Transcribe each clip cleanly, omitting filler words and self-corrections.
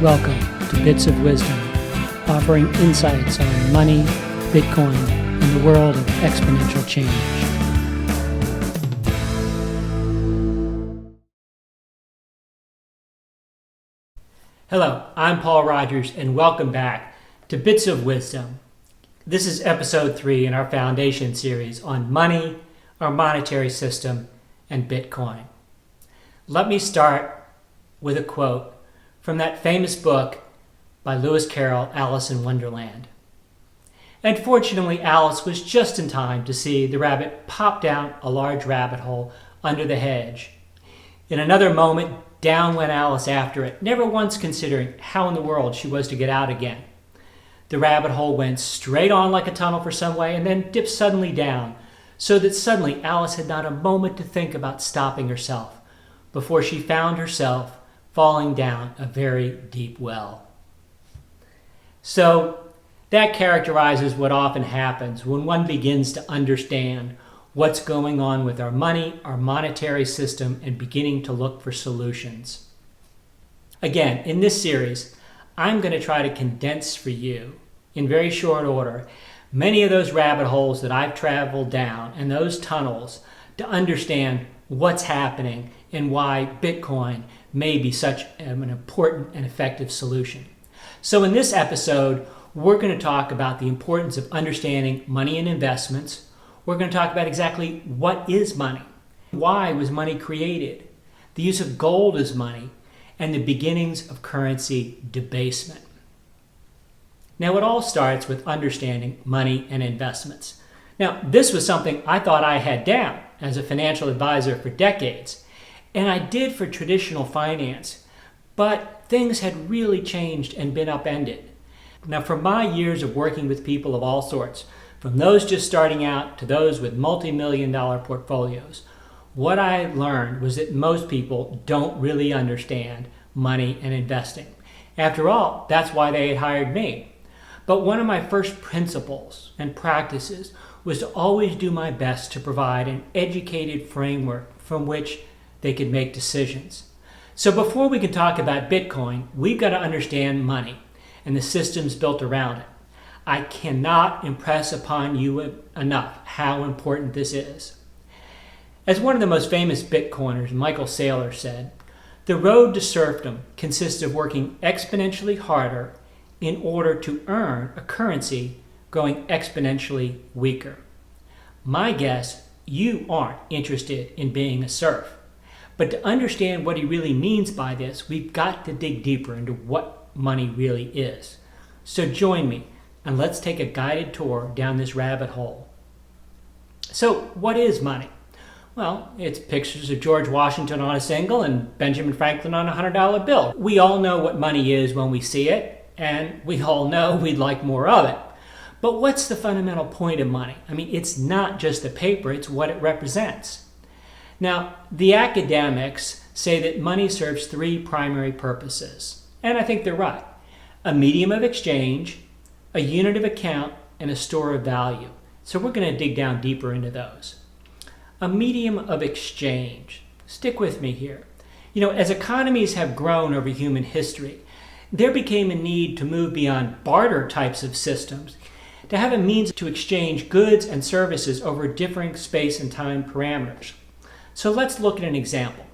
Welcome to Bits of Wisdom, offering insights on money, Bitcoin, and the world of exponential change. Hello, I'm Paul Rogers, and welcome back to Bits of Wisdom. This is episode 3 in our foundation series on money, our monetary system, and Bitcoin. Let me start with a quote from that famous book by Lewis Carroll, Alice in Wonderland. And fortunately, Alice was just in time to see the rabbit pop down a large rabbit hole under the hedge. In another moment, down went Alice after it, never once considering how in the world she was to get out again. The rabbit hole went straight on like a tunnel for some way and then dipped suddenly down, so that suddenly Alice had not a moment to think about stopping herself before she found herself falling down a very deep well. So that characterizes what often happens when one begins to understand what's going on with our money, our monetary system, and beginning to look for solutions. Again, in this series, I'm going to try to condense for you, in very short order, many of those rabbit holes that I've traveled down and those tunnels to understand what's happening and why Bitcoin may be such an important and effective solution. So in this episode, we're going to talk about the importance of understanding money and investments. We're going to talk about exactly what is money, why was money created, the use of gold as money, and the beginnings of currency debasement. Now, it all starts with understanding money and investments. Now, this was something I thought I had down as a financial advisor for decades, and I did for traditional finance, but things had really changed and been upended. Now, from my years of working with people of all sorts, from those just starting out to those with multi-million-dollar portfolios, what I learned was that most people don't really understand money and investing. After all, that's why they had hired me. But one of my first principles and practices was to always do my best to provide an educated framework from which they could make decisions. So before we can talk about Bitcoin, we've got to understand money and the systems built around it. I cannot impress upon you enough how important this is. As one of the most famous Bitcoiners, Michael Saylor, said, "The road to serfdom consists of working exponentially harder in order to earn a currency going exponentially weaker." My guess, you aren't interested in being a serf. But to understand what he really means by this, we've got to dig deeper into what money really is. So join me and let's take a guided tour down this rabbit hole. So what is money? Well, it's pictures of George Washington on a single and Benjamin Franklin on a $100 bill. We all know what money is when we see it, and we all know we'd like more of it. But what's the fundamental point of money? I mean, it's not just the paper, it's what it represents. Now, the academics say that money serves 3 primary purposes, and I think they're right. A medium of exchange, a unit of account, and a store of value. So we're going to dig down deeper into those. A medium of exchange. Stick with me here. You know, as economies have grown over human history, there became a need to move beyond barter types of systems to have a means to exchange goods and services over differing space and time parameters. So let's look at an example.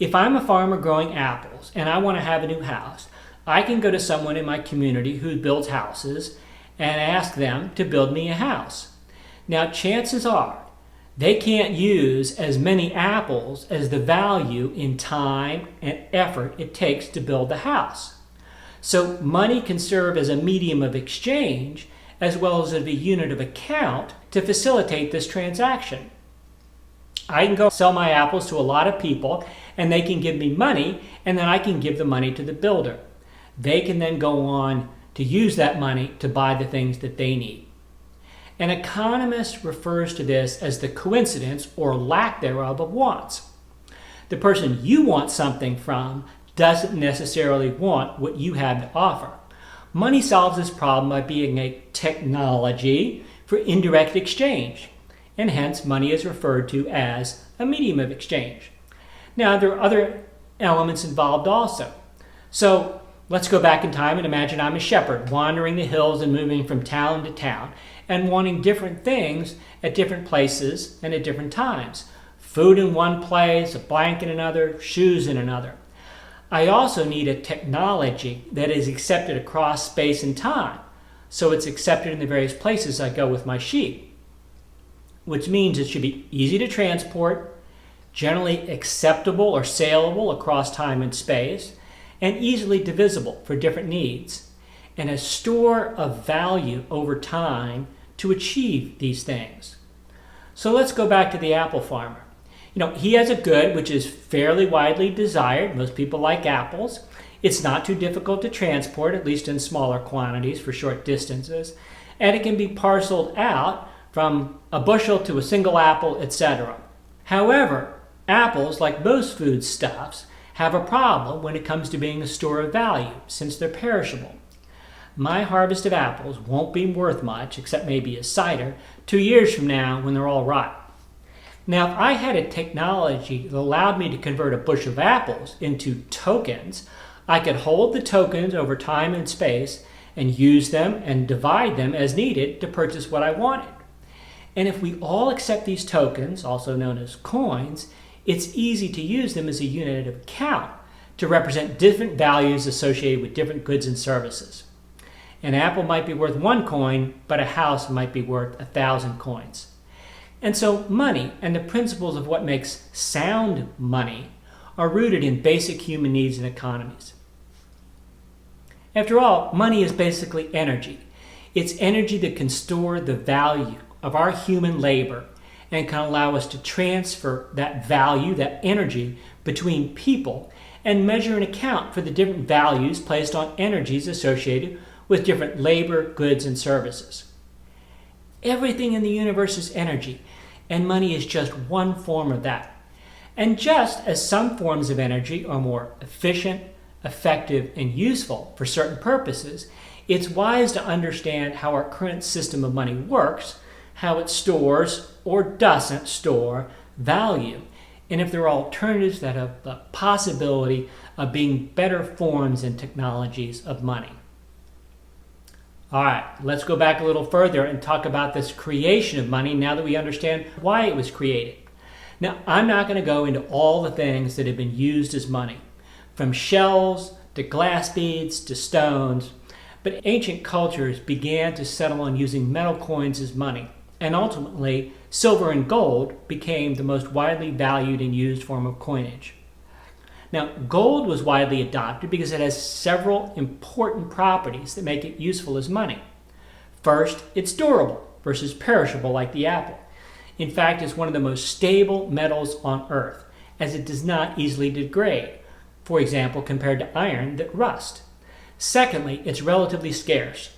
If I'm a farmer growing apples and I want to have a new house, I can go to someone in my community who builds houses and ask them to build me a house. Now, chances are they can't use as many apples as the value in time and effort it takes to build the house. So money can serve as a medium of exchange as well as a unit of account to facilitate this transaction. I can go sell my apples to a lot of people and they can give me money, and then I can give the money to the builder. They can then go on to use that money to buy the things that they need. An economist refers to this as the coincidence or lack thereof of wants. The person you want something from doesn't necessarily want what you have to offer. Money solves this problem by being a technology for indirect exchange, and hence money is referred to as a medium of exchange. Now, there are other elements involved also. So Let's go back in time and imagine I'm a shepherd wandering the hills and moving from town to town and wanting different things at different places and at different times. Food in one place, a blanket in another, shoes in another. I also need a technology that is accepted across space and time, so it's accepted in the various places I go with my sheep, which means it should be easy to transport, generally acceptable or saleable across time and space, and easily divisible for different needs, and a store of value over time to achieve these things. So let's go back to the apple farmer. He has a good which is fairly widely desired. Most people like apples. It's not too difficult to transport, at least in smaller quantities for short distances, and it can be parceled out from a bushel to a single apple, etc. However, apples, like most foodstuffs, have a problem when it comes to being a store of value, since they're perishable. My harvest of apples won't be worth much, except maybe a cider, 2 years from now when they're all ripe. Now, if I had a technology that allowed me to convert a bushel of apples into tokens, I could hold the tokens over time and space and use them and divide them as needed to purchase what I wanted. And if we all accept these tokens, also known as coins, it's easy to use them as a unit of account to represent different values associated with different goods and services. An apple might be worth 1 coin, but a house might be worth 1,000 coins. And so money and the principles of what makes sound money are rooted in basic human needs and economies. After all, money is basically energy. It's energy that can store the value of our human labor and can allow us to transfer that value, that energy, between people and measure and account for the different values placed on energies associated with different labor, goods, and services. Everything in the universe is energy, and money is just one form of that. And just as some forms of energy are more efficient, effective, and useful for certain purposes, it's wise to understand how our current system of money works, how it stores or doesn't store value, and if there are alternatives that have the possibility of being better forms and technologies of money. All right, let's go back a little further and talk about this creation of money now that we understand why it was created. Now, I'm not going to go into all the things that have been used as money, from shells to glass beads to stones, but ancient cultures began to settle on using metal coins as money, and ultimately, silver and gold became the most widely valued and used form of coinage. Now, gold was widely adopted because it has several important properties that make it useful as money. First, it's durable versus perishable like the apple. In fact, it's one of the most stable metals on Earth, as it does not easily degrade, for example, compared to iron that rusts. Secondly, it's relatively scarce.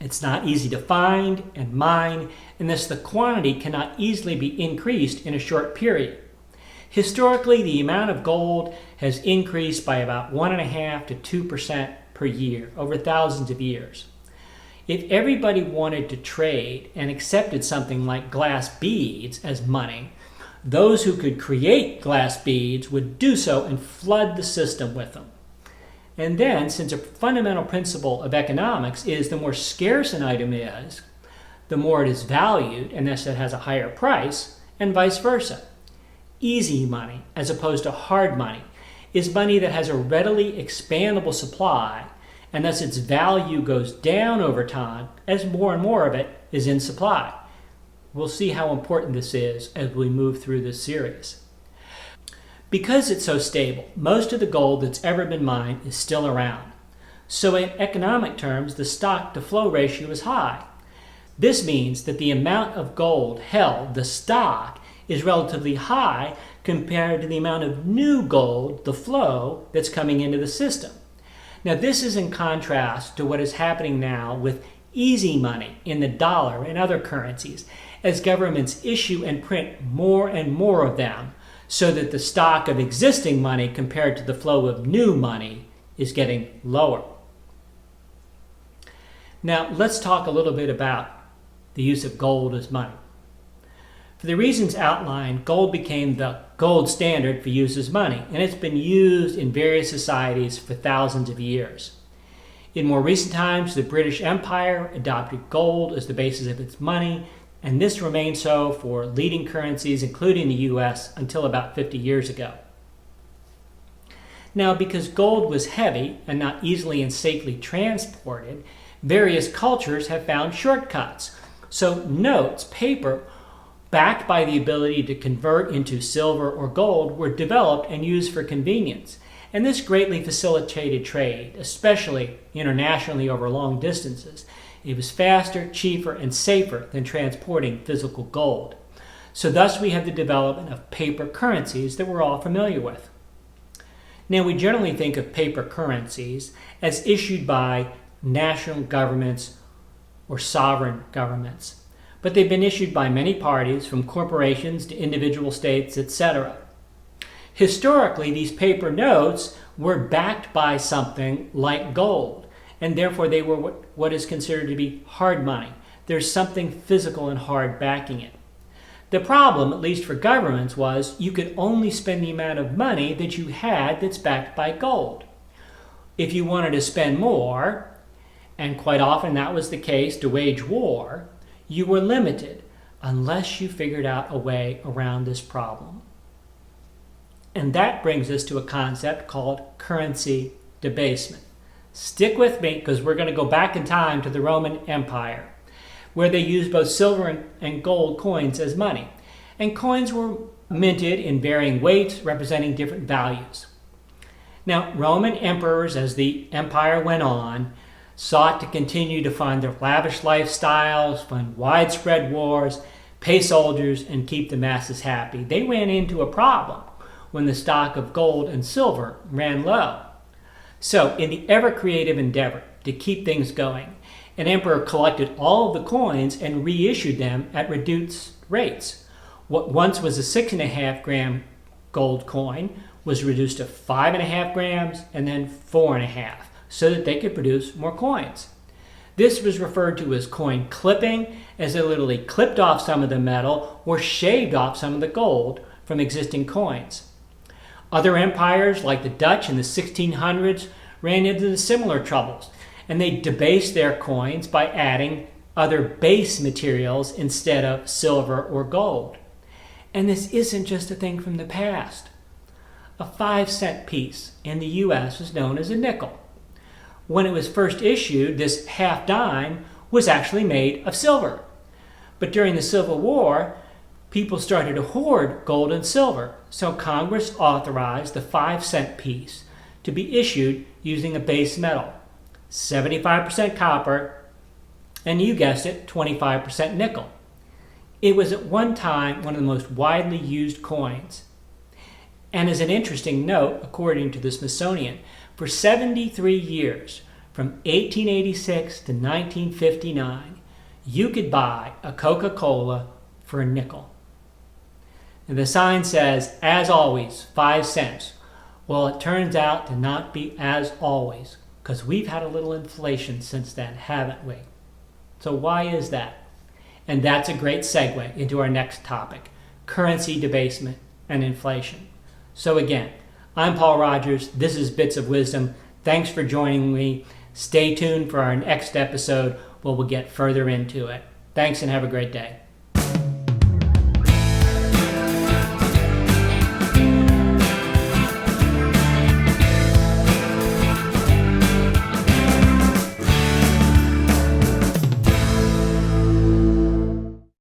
It's not easy to find and mine, and thus the quantity cannot easily be increased in a short period. Historically, the amount of gold has increased by about 1.5% to 2% per year over thousands of years. If everybody wanted to trade and accepted something like glass beads as money, those who could create glass beads would do so and flood the system with them. And then, since a fundamental principle of economics is the more scarce an item is, the more it is valued, and thus it has a higher price, and vice versa. Easy money, as opposed to hard money, is money that has a readily expandable supply, and thus its value goes down over time as more and more of it is in supply. We'll see how important this is as we move through this series. Because it's so stable, most of the gold that's ever been mined is still around. So in economic terms, the stock-to-flow ratio is high. This means that the amount of gold held, the stock, is relatively high compared to the amount of new gold, the flow, that's coming into the system. Now, this is in contrast to what is happening now with easy money in the dollar and other currencies, as governments issue and print more and more of them, so that the stock of existing money compared to the flow of new money is getting lower. Now, let's talk a little bit about the use of gold as money. For the reasons outlined, gold became the gold standard for use as money, and it's been used in various societies for thousands of years. In more recent times, the British Empire adopted gold as the basis of its money, and this remained so for leading currencies, including the US, until about 50 years ago. Now, because gold was heavy and not easily and safely transported, various cultures have found shortcuts. So notes, paper, backed by the ability to convert into silver or gold, were developed and used for convenience. And this greatly facilitated trade, especially internationally over long distances. It was faster, cheaper, and safer than transporting physical gold. So thus we have the development of paper currencies that we're all familiar with. Now, we generally think of paper currencies as issued by national governments or sovereign governments, but they've been issued by many parties, from corporations to individual states, etc. Historically, these paper notes were backed by something like gold, and therefore they were what is considered to be hard money. There's something physical and hard backing it. The problem, at least for governments, was you could only spend the amount of money that you had that's backed by gold. If you wanted to spend more, and quite often that was the case to wage war, you were limited unless you figured out a way around this problem. And that brings us to a concept called currency debasement. Stick with me, because we're going to go back in time to the Roman Empire, where they used both silver and gold coins as money. And coins were minted in varying weights, representing different values. Now, Roman emperors, as the empire went on, sought to continue to fund their lavish lifestyles, fund widespread wars, pay soldiers, and keep the masses happy. They ran into a problem when the stock of gold and silver ran low. So, in the ever-creative endeavor to keep things going, an emperor collected all of the coins and reissued them at reduced rates. What once was a 6.5 gram gold coin was reduced to 5.5 grams and then 4.5, so that they could produce more coins. This was referred to as coin clipping, as they literally clipped off some of the metal or shaved off some of the gold from existing coins. Other empires, like the Dutch in the 1600s, ran into similar troubles, and they debased their coins by adding other base materials instead of silver or gold. And this isn't just a thing from the past. A 5-cent piece in the US was known as a nickel. When it was first issued, this half dime was actually made of silver. But during the Civil War, people started to hoard gold and silver, so Congress authorized the 5-cent piece to be issued using a base metal, 75% copper, and you guessed it, 25% nickel. It was at one time one of the most widely used coins. And as an interesting note, according to the Smithsonian, for 73 years, from 1886 to 1959, you could buy a Coca-Cola for a nickel. And the sign says, as always, 5 cents. Well, it turns out to not be as always, because we've had a little inflation since then, haven't we? So why is that? And that's a great segue into our next topic, currency debasement and inflation. So again, I'm Paul Rogers. This is Bits of Wisdom. Thanks for joining me. Stay tuned for our next episode where we'll get further into it. Thanks and have a great day.